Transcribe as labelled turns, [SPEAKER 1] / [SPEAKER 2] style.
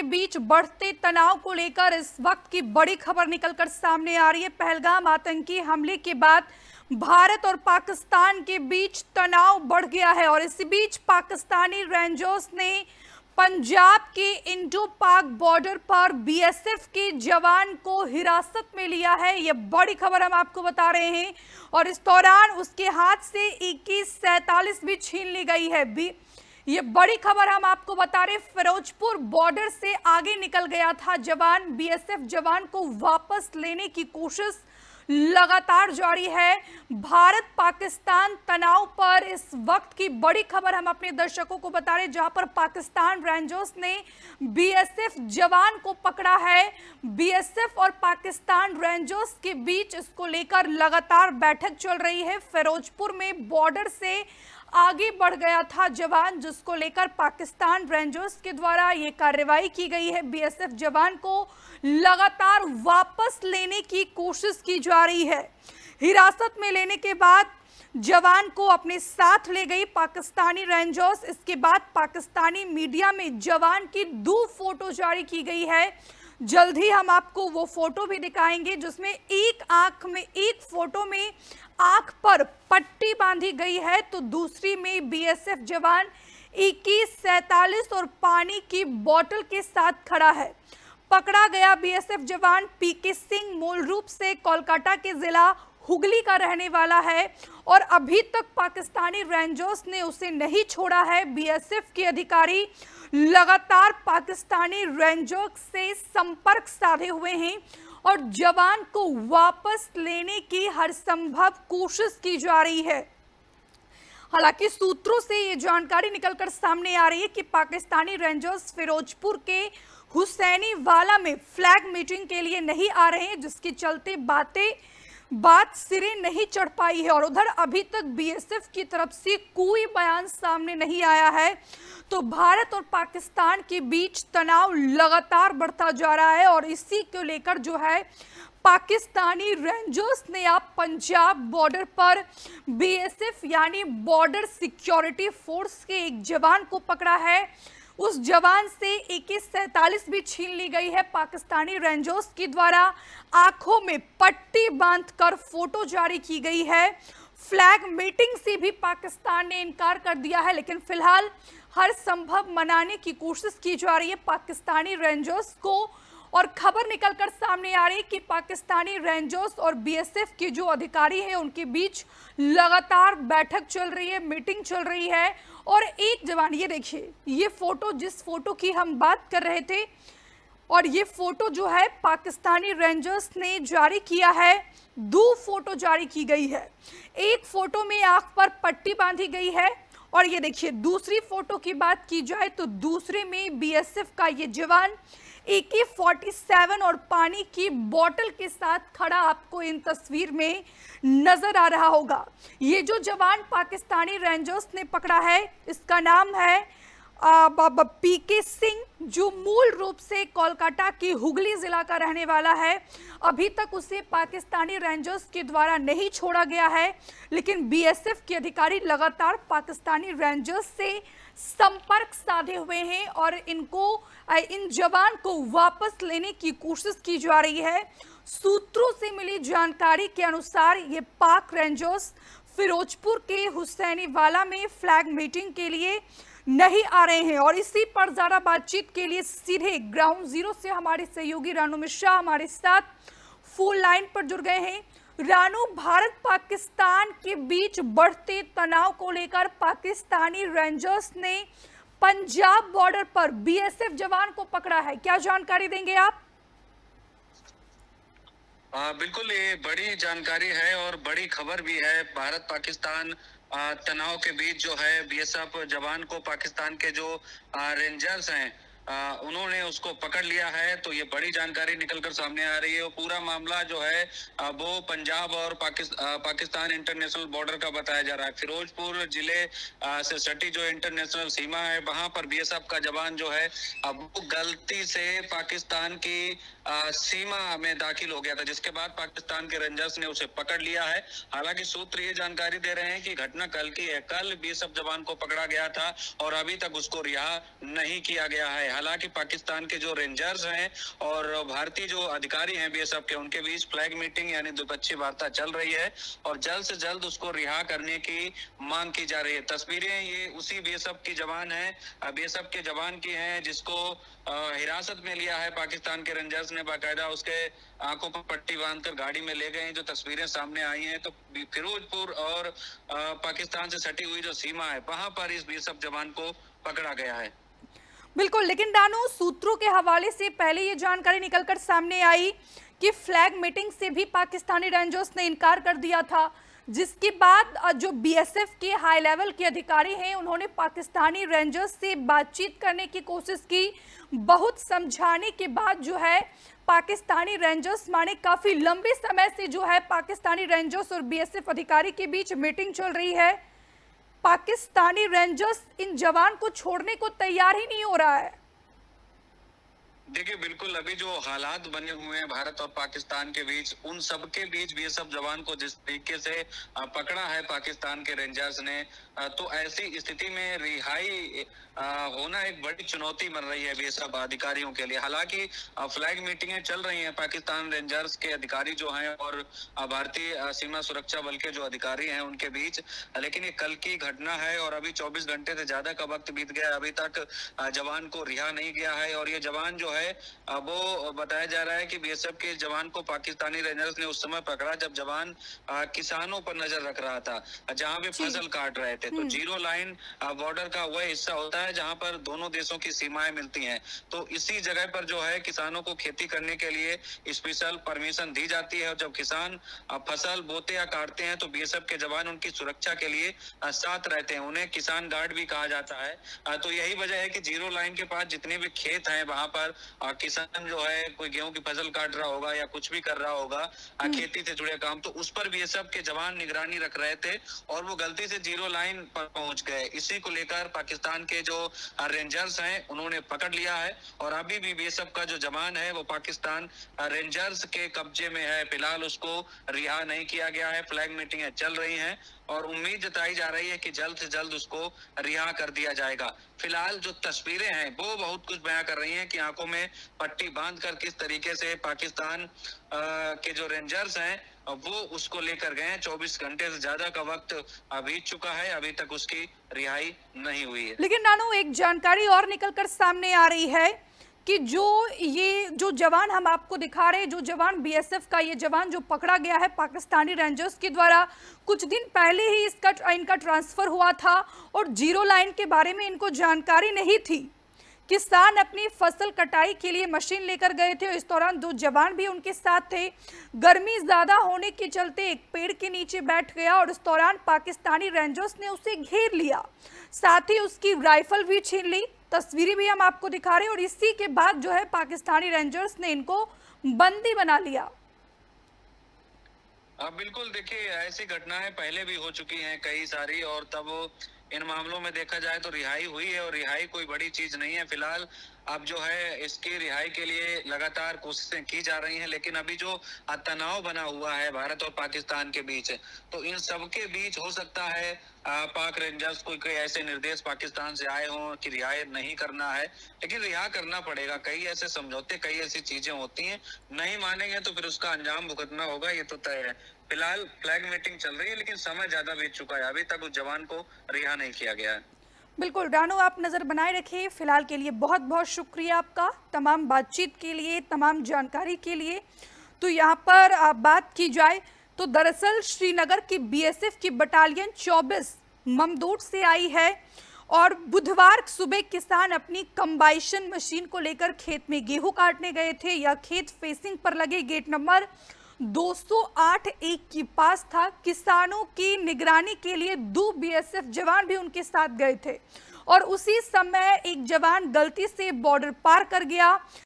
[SPEAKER 1] बीच बढ़ते तनाव को लेकर इस वक्त की बड़ी खबर निकलकर सामने आ रही है। पहलगाम आतंकी हमले के बाद भारत और पाकिस्तान के बीच तनाव बढ़ गया है और इसी बीच पाकिस्तानी रेंजर्स ने पंजाब के इंडो पाक बॉर्डर पर बीएसएफ के जवान को हिरासत में लिया है। यह बड़ी खबर हम आपको बता रहे हैं और इस दौरान उसके हाथ से AK-47 भी छीन ली गई है। ये बड़ी खबर हम आपको बता रहे, फिरोजपुर बॉर्डर से आगे निकल गया था जवान। बीएसएफ जवान को वापस लेने की कोशिश लगातार जारी है। भारत पाकिस्तान तनाव पर इस वक्त की बड़ी खबर हम अपने दर्शकों को बता रहे, जहां पर पाकिस्तान रेंजर्स ने बीएसएफ जवान को पकड़ा है। बीएसएफ और पाकिस्तान रेंजर्स के बीच इसको लेकर लगातार बैठक चल रही है। फिरोजपुर में बॉर्डर से आगे बढ़ गया था जवान, जिसको लेकर पाकिस्तान रेंजर्स के द्वारा ये कार्रवाई की गई है। बीएसएफ जवान को लगातार वापस लेने की कोशिश की जा रही है। हिरासत में लेने के बाद जवान को अपने साथ ले गई पाकिस्तानी रेंजर्स। इसके बाद पाकिस्तानी मीडिया में जवान की 2 फोटो जारी की गई है। जल्द ही हम आपको वो फोटो भी दिखाएंगे जिसमें एक फोटो में आंख पर पट्टी बांधी गई है तो दूसरी में बीएसएफ जवान AK-47 और पानी की बोतल के साथ खड़ा है। पकड़ा गया बीएसएफ जवान पीके सिंह मूल रूप से कोलकाता के जिला हुगली का रहने वाला है और अभी तक पाकिस्तानी रेंजर्स ने उसे नहीं छोड़ा है। बीएसएफ के अधिकारी लगातार पाकिस्तानी रेंजर्स से संपर्क साधे हुए हैं और जवान को वापस लेने की हर संभव कोशिश की जा रही है। हालांकि सूत्रों से ये जानकारी निकलकर सामने आ रही है कि पाकिस्तानी रेंजर्स फिरोजपुर के हुसैनी वाला में फ्लैग मीटिंग के लिए नहीं आ रहे हैं, जिसके चलते बात सिरे नहीं चढ़ पाई है और उधर अभी तक बीएसएफ की तरफ से कोई बयान सामने नहीं आया है। तो भारत और पाकिस्तान के बीच तनाव लगातार बढ़ता जा रहा है और इसी को लेकर जो है पाकिस्तानी रेंजर्स ने अब पंजाब बॉर्डर पर बीएसएफ यानी बॉर्डर सिक्योरिटी फोर्स के एक जवान को पकड़ा है। उस जवान से AK-47 भी छीन ली गई है। पाकिस्तानी रेंजर्स के द्वारा आंखों में पट्टी बांधकर फोटो जारी की गई है। फ्लैग मीटिंग से भी पाकिस्तान ने इनकार कर दिया है, लेकिन फिलहाल हर संभव मनाने की कोशिश की जा रही है पाकिस्तानी रेंजर्स को। और खबर निकलकर सामने आ रही है कि पाकिस्तानी रेंजर्स और बीएसएफ के जो अधिकारी हैं उनके बीच लगातार बैठक चल रही है, मीटिंग चल रही है। और एक जवान, ये देखिए, ये फोटो जिस फोटो की हम बात कर रहे थे और ये फोटो जो है पाकिस्तानी रेंजर्स ने जारी किया है। 2 फोटो जारी की गई है। एक फोटो में आंख पर पट्टी बांधी गई है और ये देखिए दूसरी फोटो की बात की जाए तो दूसरे में बीएसएफ का ये जवान AK-47 और पानी की बोतल के साथ खड़ा आपको इन तस्वीर में नजर आ रहा होगा। ये जो जवान पाकिस्तानी रेंजर्स ने पकड़ा है इसका नाम है पीके सिंह, जो मूल रूप से कोलकाता के हुगली जिला का रहने वाला है। अभी तक उसे पाकिस्तानी रेंजर्स के द्वारा नहीं छोड़ा गया है, लेकिन बीएसएफ के अधिकारी लगातार पाकिस्तानी रेंजर्स से संपर्क साधे हुए हैं और इन जवान को वापस लेने की कोशिश की जा रही है। सूत्रों से मिली जानकारी के अनुसार ये पाक रेंजर्स फिरोजपुर के हुसैनी वाला में फ्लैग मीटिंग के लिए नहीं आ रहे हैं और इसी पर ज्यादा बातचीत के लिए सीधे ग्राउंड जीरो से हमारे सहयोगी रानू मिश्रा हमारे साथ फोन लाइन पर जुड़ गए हैं। रानू, भारत पाकिस्तान के बीच बढ़ते तनाव को लेकर पाकिस्तानी रेंजर्स ने पंजाब बॉर्डर पर बीएसएफ जवान को पकड़ा है, क्या जानकारी देंगे आप?
[SPEAKER 2] बिल्कुल, ये बड़ी जानकारी है और बड़ी खबर भी है। भारत पाकिस्तान तनाव के बीच जो है बीएसएफ जवान को पाकिस्तान के जो रेंजर्स हैं उन्होंने उसको पकड़ लिया है। तो ये बड़ी जानकारी निकलकर सामने आ रही है और पूरा मामला जो है वो पंजाब और पाकिस्तान इंटरनेशनल बॉर्डर का बताया जा रहा है। फिरोजपुर जिले से सटी जो इंटरनेशनल सीमा है वहां पर बीएसएफ का जवान जो है अब वो गलती से पाकिस्तान की सीमा में दाखिल हो गया था, जिसके बाद पाकिस्तान के रेंजर्स ने उसे पकड़ लिया है। हालांकि सूत्र ये जानकारी दे रहे हैं कि घटना कल की है। कल बीएसएफ जवान को पकड़ा गया था और अभी तक उसको रिहा नहीं किया गया है। हालांकि पाकिस्तान के जो रेंजर्स हैं और भारतीय जो अधिकारी हैं बीएसएफ के, उनके बीच फ्लैग मीटिंग यानी द्विपक्षीय वार्ता चल रही है और जल्द से जल्द उसको रिहा करने की मांग की जा रही है। तस्वीरें ये उसी बीएसएफ की जवान है, बीएसएफ के जवान की हैं जिसको हिरासत में लिया है पाकिस्तान के रेंजर्स ने। बाकायदा उसके आंखों पर पट्टी बांधकर गाड़ी में ले गए हैं। जो तस्वीरें सामने आई हैं, तो फिरोजपुर और पाकिस्तान से सटी हुई जो सीमा है, वहां पर इस बीएसएफ जवान को पकड़ा गया है।
[SPEAKER 1] बिल्कुल, लेकिन डानू, सूत्रों के हवाले से पहले ये जानकारी निकलकर सामने आई कि फ्लैग मीटिंग से भी पाकिस्तानी रेंजर्स ने इनकार कर दिया था, जिसके बाद जो बीएसएफ के हाई लेवल के अधिकारी हैं उन्होंने पाकिस्तानी रेंजर्स से बातचीत करने की कोशिश की। बहुत समझाने के बाद जो है पाकिस्तानी रेंजर्स माने, काफी लंबे समय से जो है पाकिस्तानी रेंजर्स और बीएसएफ अधिकारी के बीच मीटिंग चल रही है। पाकिस्तानी रेंजर्स इन जवान को छोड़ने को तैयार ही नहीं हो रहा है।
[SPEAKER 2] देखिए, बिल्कुल अभी जो हालात बने हुए हैं भारत और पाकिस्तान के बीच, उन सब के बीच बीएसएफ जवान को जिस तरीके से पकड़ा है पाकिस्तान के रेंजर्स ने, तो ऐसी स्थिति में रिहाई होना एक बड़ी चुनौती बन रही है बीएसएफ अधिकारियों के लिए। हालांकि फ्लैग मीटिंगें चल रही हैं पाकिस्तान रेंजर्स के अधिकारी जो हैं और भारतीय सीमा सुरक्षा बल के जो अधिकारी हैं उनके बीच, लेकिन ये कल की घटना है और अभी 24 घंटे से ज्यादा का वक्त बीत गया, अभी तक जवान को रिहा नहीं किया है। और ये जवान जो है वो बताया जा रहा है कि बीएसएफ के जवान को पाकिस्तानी रेंजर्स ने उस समय पकड़ा जब जवान किसानों पर नजर रख रहा था, जहां पे फसल काट रहे थे। तो जीरो लाइन बॉर्डर का वह हिस्सा होता है जहां पर दोनों देशों की सीमाएं मिलती हैं। तो इसी जगह पर जो है किसानों को खेती करने के लिए स्पेशल परमिशन दी जाती है और जब किसान फसल बोते या काटते हैं तो बीएसएफ के जवान उनकी सुरक्षा के लिए साथ रहते हैं। उन्हें किसान गार्ड भी कहा जाता है। तो यही वजह है कि जीरो लाइन के पास जितने भी खेत हैं वहां पर किसान जो है कोई गेहूं की फसल काट रहा होगा या कुछ भी कर रहा होगा खेती से जुड़े काम, तो उस पर बीएसएफ के जवान निगरानी रख रहे थे और वो गलती से जीरो लाइन पर पहुंच गए। इसी को लेकर पाकिस्तान के जो रेंजर्स हैं उन्होंने पकड़ लिया है और अभी भी बीएसएफ का जो जवान है वो पाकिस्तान रेंजर्स के कब्जे में है। फिलहाल उसको रिहा नहीं किया गया है। फ्लैग मीटिंगें चल रही हैं और उम्मीद जताई जा रही है कि जल्द से जल्द उसको रिहा कर दिया जाएगा। फिलहाल जो तस्वीरें हैं वो बहुत कुछ बयां कर रही हैं कि आंखों में पट्टी बांधकर किस तरीके से पाकिस्तान के जो रेंजर्स हैं वो उसको लेकर गए हैं। 24 घंटे से ज्यादा का वक्त बीत चुका है, अभी तक उसकी रिहाई नहीं हुई है।
[SPEAKER 1] लेकिन नानू, एक जानकारी और निकलकर सामने आ रही है कि जो जवान हम आपको दिखा रहे हैं, जो जवान बीएसएफ का ये जवान जो पकड़ा गया है पाकिस्तानी रेंजर्स के द्वारा, कुछ दिन पहले ही इनका ट्रांसफर हुआ था और जीरो लाइन के बारे में इनको जानकारी नहीं थी। किसान अपनी फसल कटाई के लिए मशीन लेकर गए थे और इस दौरान दो जवान भी उनके साथ थे। गर्मी ज्यादा होने के चलते एक पेड़ के नीचे बैठ गया और इस दौरान पाकिस्तानी रेंजर्स ने उसे घेर लिया, साथ ही उसकी राइफल भी छीन ली। तस्वीरें भी हम आपको दिखा रहे हैं और इसी के बाद जो है पाकिस्तानी रेंजर्स ने इनको बंदी बना लिया।
[SPEAKER 2] बिल्कुल, देखिए ऐसी घटनाएं पहले भी हो चुकी हैं कई सारी और तब इन मामलों में देखा जाए तो रिहाई हुई है और रिहाई कोई बड़ी चीज नहीं है। फिलहाल अब जो है इसकी रिहाई के लिए लगातार कोशिशें की जा रही हैं, लेकिन अभी जो तनाव बना हुआ है भारत और पाकिस्तान के बीच, तो इन सब के बीच हो सकता है पाक रेंजर्स को कोई ऐसे निर्देश पाकिस्तान से आए हों कि रिहाई नहीं करना है, लेकिन रिहा करना पड़ेगा। कई ऐसे समझौते, कई ऐसी चीजें होती हैं, नहीं मानेंगे तो फिर उसका अंजाम भुगतना होगा, ये तो तय है। फिलहाल फ्लैग मीटिंग चल रही है लेकिन समय ज्यादा बीत चुका है, अभी तक उस जवान को रिहा नहीं किया गया है।
[SPEAKER 1] बिल्कुल रानू, आप नज़र बनाए रखिए। फिलहाल के लिए बहुत बहुत शुक्रिया आपका, तमाम बातचीत के लिए, तमाम जानकारी के लिए। तो यहाँ पर बात की जाए तो दरअसल श्रीनगर की बीएसएफ की बटालियन 24 ममदूट से आई है और बुधवार सुबह किसान अपनी कंबाइशन मशीन को लेकर खेत में गेहूं काटने गए थे। यह खेत फेसिंग पर लगे गेट नंबर 208-1 के पास था। किसानों की निगरानी के लिए 2 बीएसएफ जवान भी उनके साथ गए थे और उसी समय एक जवान गलती से बॉर्डर पार कर गया।